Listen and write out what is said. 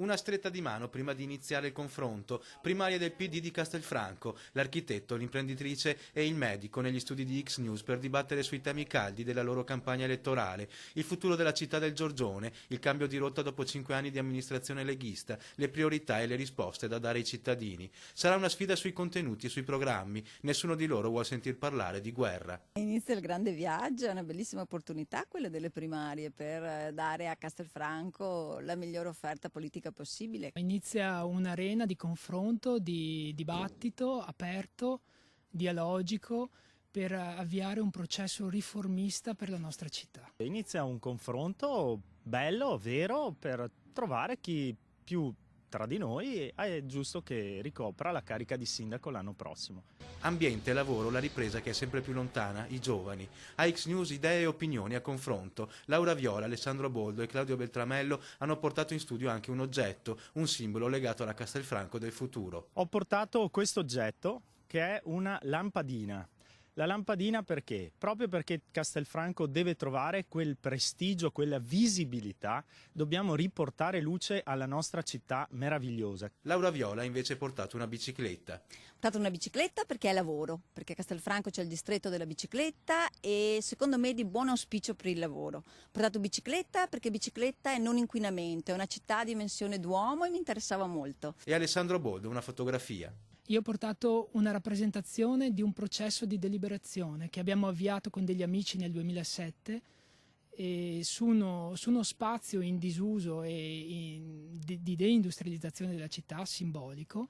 Una stretta di mano prima di iniziare il confronto, primaria del PD di Castelfranco, l'architetto, l'imprenditrice e il medico negli studi di X News per dibattere sui temi caldi della loro campagna elettorale, il futuro della città del Giorgione, il cambio di rotta dopo 5 anni di amministrazione leghista, le priorità e le risposte da dare ai cittadini. Sarà una sfida sui contenuti e sui programmi, nessuno di loro vuol sentir parlare di guerra. Inizia il grande viaggio, è una bellissima opportunità quella delle primarie per dare a Castelfranco la migliore offerta politica possibile. Inizia un'arena di confronto, di dibattito aperto, dialogico, per avviare un processo riformista per la nostra città. Inizia un confronto bello, vero, per trovare chi più tra di noi è giusto che ricopra la carica di sindaco l'anno prossimo. Ambiente, lavoro, la ripresa che è sempre più lontana, i giovani. A X News idee e opinioni a confronto. Laura Viola, Alessandro Boldo e Claudio Beltramello hanno portato in studio anche un oggetto, un simbolo legato alla Castelfranco del futuro. Ho portato questo oggetto che è una lampadina. La lampadina perché? Proprio perché Castelfranco deve trovare quel prestigio, quella visibilità, dobbiamo riportare luce alla nostra città meravigliosa. Laura Viola ha invece portato una bicicletta. Ho portato una bicicletta perché è lavoro, perché a Castelfranco c'è il distretto della bicicletta e secondo me è di buon auspicio per il lavoro. Ho portato bicicletta perché bicicletta è non inquinamento, è una città a dimensione d'uomo e mi interessava molto. E Alessandro Boldo una fotografia. Io ho portato una rappresentazione di un processo di deliberazione che abbiamo avviato con degli amici nel 2007 e su uno spazio in disuso e di deindustrializzazione della città simbolico.